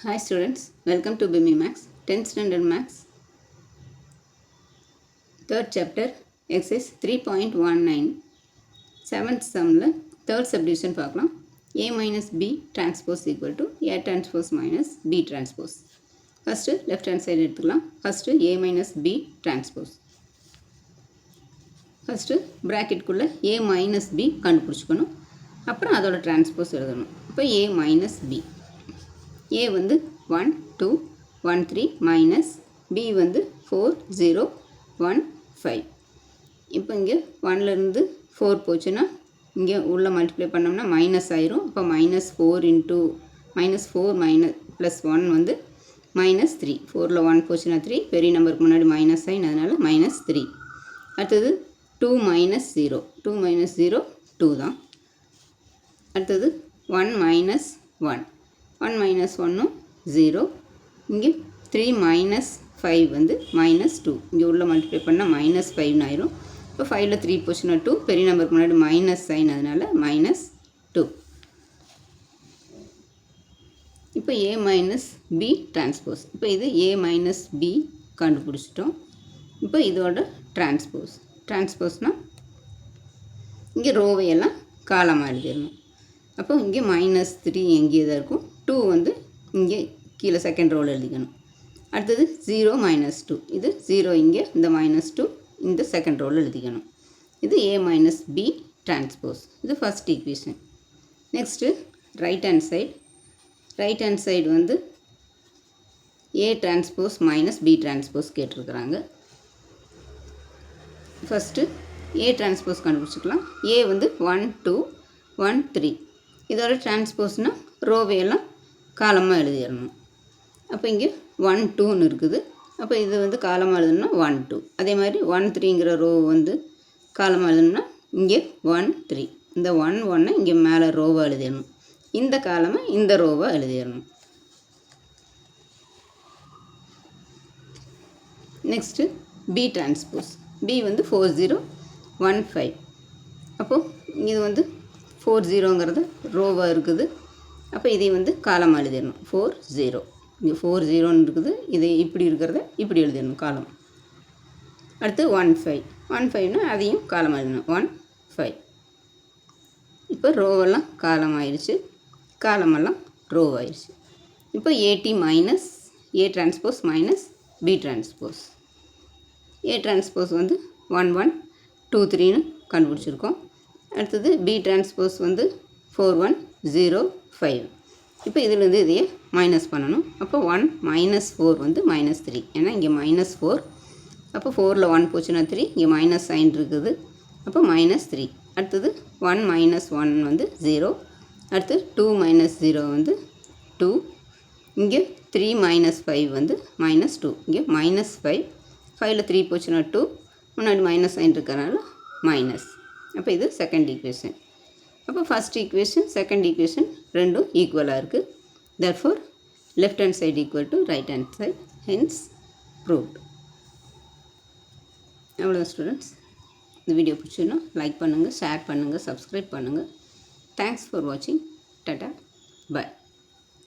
Hi students, welcome to BIMI Max, 10th standard Max, 3rd chapter, exercise 3.19, 7th sumல 3rd subdivision பார்க்கலாம். A minus B transpose equal to A transpose minus B transpose. First left hand side எடுத்துக்கலாம். First A minus B transpose. First bracket குள்ள A minus B கண்டுபிடிச்சுக்கணும். அப்புறம் அதோட transpose எழுதணும். இப்போ A minus B. A வந்து 1 2 1 3 minus B வந்து 4 0 1 5. இப்போ இங்கே 1லேருந்து 4 போச்சுன்னா இங்கே உள்ள மல்டிப்ளை பண்ணோம்னா மைனஸ் ஆயிரும். இப்போ minus 4 into minus 4 minus plus 1 வந்து மைனஸ் 3. 4ல் 1 போச்சுன்னா 3, பெரிய நம்பருக்கு முன்னாடி மைனஸ் சைன், அதனால் மைனஸ் 3. அடுத்தது 2 மைனஸ் 0, 2 மைனஸ் 0 2 தான். அடுத்தது 1 மைனஸ் 1, 1 மைனஸ் 1 0. இங்கே 3 மைனஸ் 5 வந்து மைனஸ் 2. இங்கே உள்ள மல்டிப்ளை பண்ணால் மைனஸ் 5 ஆயிரும். இப்போ 5ல் 3 போச்சுன்னா 2, பெரிய நம்பருக்கு முன்னாடி மைனஸ் சைன், அதனால் மைனஸ் 2. இப்போ A மைனஸ் B டிரான்ஸ்போஸ். இப்போ இது A மைனஸ் B கண்டுபிடிச்சிட்டோம். இப்போ இதோட டிரான்ஸ்போஸ்னால் இங்கே ரோவையெல்லாம் காலமாக எழுதிடணும். அப்போ இங்கே மைனஸ் 3 எங்கே தான் இருக்கும், 2 வந்து இங்கே கீழே செகண்ட் ரோவில் எழுதிக்கணும். அடுத்தது 0 மைனஸ் 2, இது 0 இங்கே, இந்த மைனஸ் 2 இந்த செகண்ட் ரோவில் எழுதிக்கணும். இது A மைனஸ் B டிரான்ஸ்போஸ். இது first equation. Next right hand side வந்து A transpose minus B transpose கேட்டிருக்கிறாங்க. ஃபஸ்ட்டு A டிரான்ஸ்போஸ் கண்டுபிடிச்சிக்கலாம். A வந்து 1 2 1 3. இதோட டிரான்ஸ்போஸ்னால் ரோவையெல்லாம் காலமாக எழுதிடணும். அப்போ இங்கே 1 2ன்னு இருக்குது. அப்போ இது வந்து காலமாக எழுதணும்னா 1 2. அதே மாதிரி 1 3ங்கிற ரோ வந்து காலமாக எழுதணும்னா இங்கே 1 3. இந்த 1 1 இங்கே மேலே ரோவை எழுதிடணும். இந்த காலமாக இந்த ரோவை எழுதிடணும். Next B transpose. B வந்து 4 0 1 5. அப்போது இது வந்து 4 0ங்கிறது ரோவாக இருக்குது. அப்போ இதை வந்து காலமாக எழுதிடணும். 4 0, இங்கே 4 0ன்னு இருக்குது. இது இப்படி இருக்கிறத இப்படி எழுதிடணும் காலம். அடுத்து 1 5, 1 5னா அதையும் காலமாக எழுதணும். 1 5. இப்போ ரோவெல்லாம் காலமாகிடுச்சு, காலமெல்லாம் ரோவாகிடுச்சு. இப்போ AT minus A transpose minus B transpose. A transpose வந்து 1 1 2 3ன்னு கண்டுபிடிச்சிருக்கோம். அடுத்தது B டிரான்ஸ்போஸ் வந்து 4 1 0 5. இப்போ இதிலேருந்து இதையே மைனஸ் பண்ணணும். அப்போ 1 மைனஸ் 4 வந்து மைனஸ் 3, ஏன்னா இங்கே மைனஸ் 4. அப்போ 4ல் 1 போச்சுன்னா 3, இங்கே மைனஸ் சைன் இருக்குது. அப்போ மைனஸ் 3. அடுத்தது 1 மைனஸ் 1 வந்து 0. அடுத்து 2 மைனஸ் 0 வந்து 2. இங்கே 3 மைனஸ் 5 வந்து மைனஸ் 2. இங்கே மைனஸ் 5. 5ல் 3 போச்சுன்னா 2, முன்னாடி மைனஸ் சைன் இருக்கிறனால மைனஸ். அப்போ இது செகண்ட் ஈக்குவேஷன். அப்போ ஃபஸ்ட் ஈக்குவேஷன் செகண்ட் ஈக்குவேஷன் ரெண்டும் ஈக்குவலாக இருக்குது. Therefore left hand side equal to right hand side, hence proved. அவ்வளோதான் ஸ்டூடெண்ட்ஸ். இந்த வீடியோ பிடிச்சின்னா லைக் பண்ணுங்கள், ஷேர் பண்ணுங்கள், சப்ஸ்கிரைப் பண்ணுங்கள். தேங்க்ஸ் ஃபார் வாட்சிங். டாடா, பாய்.